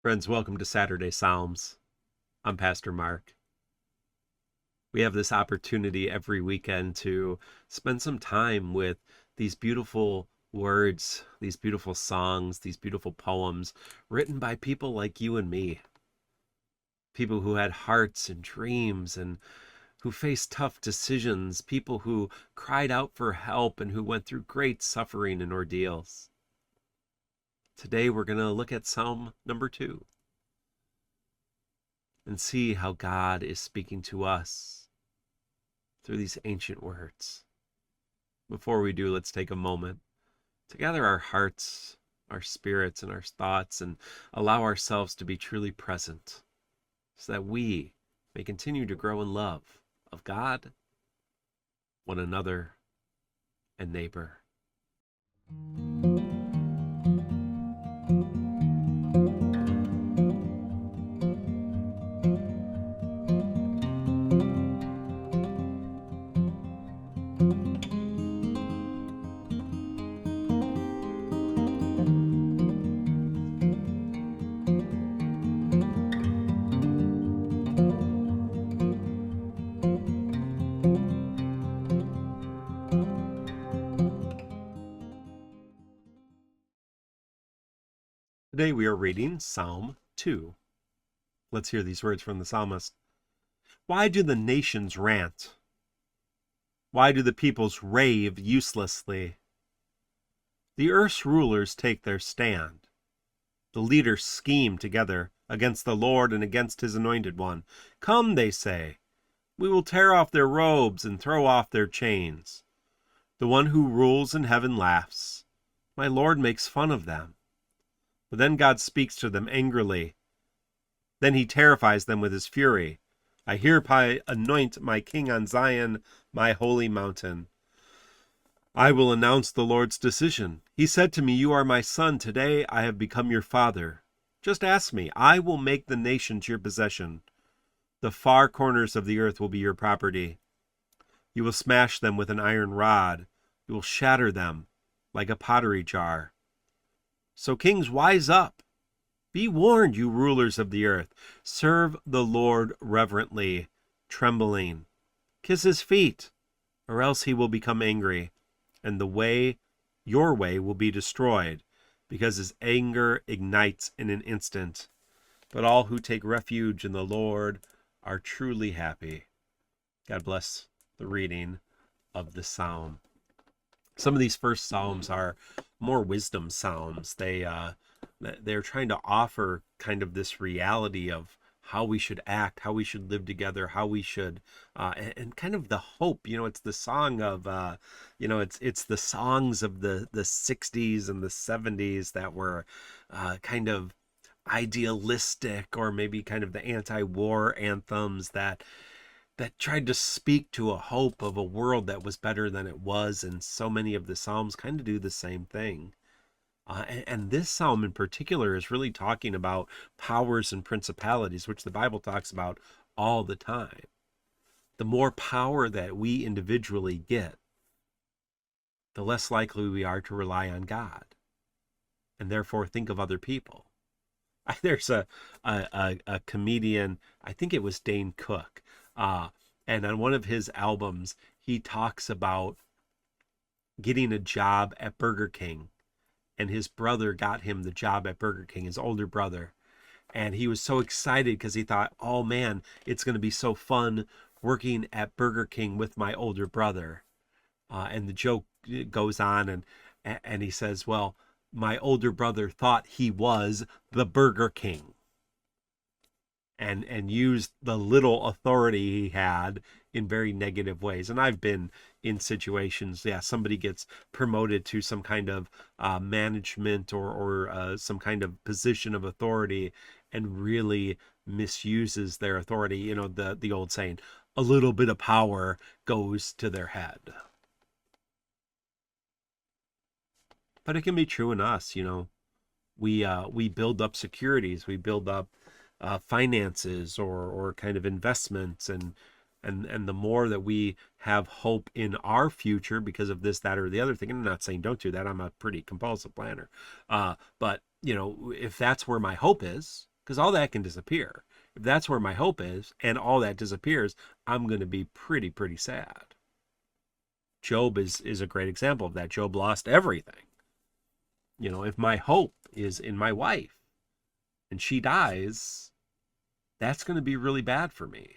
Friends, welcome to Saturday Psalms. I'm Pastor Mark. We have this opportunity every weekend to spend some time with these beautiful words, these beautiful songs, these beautiful poems written by people like you and me. People who had hearts and dreams and who faced tough decisions, people who cried out for help and who went through great suffering and ordeals. Today we're going to look at Psalm number 2. And see how God is speaking to us through these ancient words. Before we do, let's take a moment to gather our hearts, our spirits, and our thoughts and allow ourselves to be truly present so that we may continue to grow in love of God, one another, and neighbor. Today we are reading Psalm 2. Let's hear these words from the psalmist. Why do the nations rant? Why do the peoples rave uselessly? The earth's rulers take their stand. The leaders scheme together against the Lord and against his anointed one. Come, they say, we will tear off their robes and throw off their chains. The one who rules in heaven laughs. My Lord makes fun of them. But then God speaks to them angrily. Then he terrifies them with his fury. I hereby anoint my king on Zion, my holy mountain. I will announce the Lord's decision. He said to me, you are my son. Today I have become your father. Just ask me. I will make the nations your possession. The far corners of the earth will be your property. You will smash them with an iron rod. You will shatter them like a pottery jar. So kings, wise up. Be warned, you rulers of the earth. Serve the Lord reverently, trembling. Kiss his feet, or else he will become angry, and your way will be destroyed, because his anger ignites in an instant. But all who take refuge in the Lord are truly happy. God bless the reading of the psalm. Some of these first psalms are more wisdom psalms. They're trying to offer kind of this reality of how we should act, how we should live together, how we should, and kind of the hope. It's the song of, it's the songs of the 60s and the 70s that were kind of idealistic, or maybe kind of the anti-war anthems that tried to speak to a hope of a world that was better than it was. And so many of the Psalms kind of do the same thing. And this psalm in particular is really talking about powers and principalities, which the Bible talks about all the time. The more power that we individually get, the less likely we are to rely on God, and therefore think of other people. There's a comedian, I think it was Dane Cook, and on one of his albums, he talks about getting a job at Burger King. And his brother got him the job at Burger King, his older brother. And he was so excited because he thought, oh man, it's going to be so fun working at Burger King with my older brother. And the joke goes on, and he says, well, my older brother thought he was the Burger King. And used the little authority he had in very negative ways. And I've been in situations, somebody gets promoted to some kind of management or some kind of position of authority and really misuses their authority. The old saying, a little bit of power goes to their head. But it can be true in us. We build up securities, we build up finances or kind of investments, and the more that we have hope in our future because of this, that, or the other thing. And I'm not saying don't do that. I'm a pretty compulsive planner. But if that's where my hope is, because all that can disappear. If that's where my hope is and all that disappears, I'm going to be pretty sad. Job is a great example of that. Job lost everything. You know, if my hope is in my wife and she dies, that's going to be really bad for me.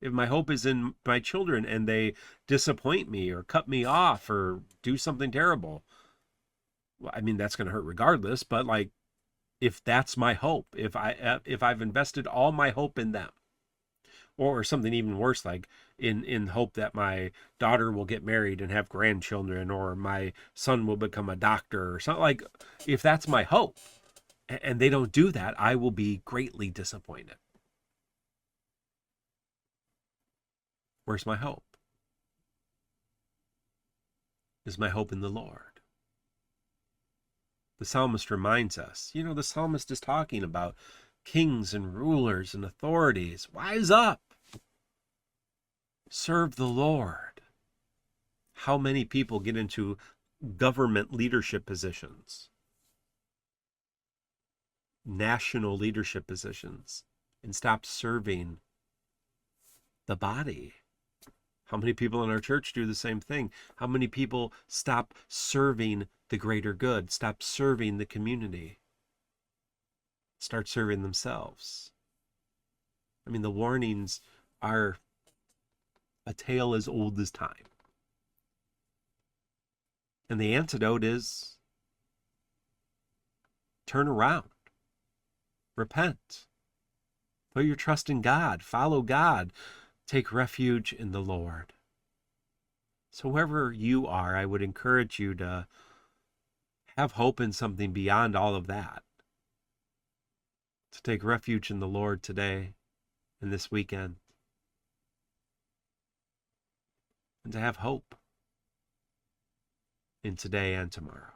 If my hope is in my children and they disappoint me or cut me off or do something terrible, well, I mean, that's going to hurt regardless. But like, if that's my hope, if I've invested all my hope in them, or something even worse, like in hope that my daughter will get married and have grandchildren, or my son will become a doctor or something, like if that's my hope and they don't do that, I will be greatly disappointed. Where's my hope? Is my hope in the Lord? The psalmist reminds us, you know, the psalmist is talking about kings and rulers and authorities. Wise up. Serve the Lord. How many people get into government leadership positions, national leadership positions, and stop serving the body? How many people in our church do the same thing? How many people stop serving the greater good, stop serving the community, start serving themselves? I mean, the warnings are a tale as old as time. And the antidote is turn around, repent, put your trust in God, follow God, take refuge in the Lord. So wherever you are, I would encourage you to have hope in something beyond all of that. To take refuge in the Lord today and this weekend. And to have hope in today and tomorrow.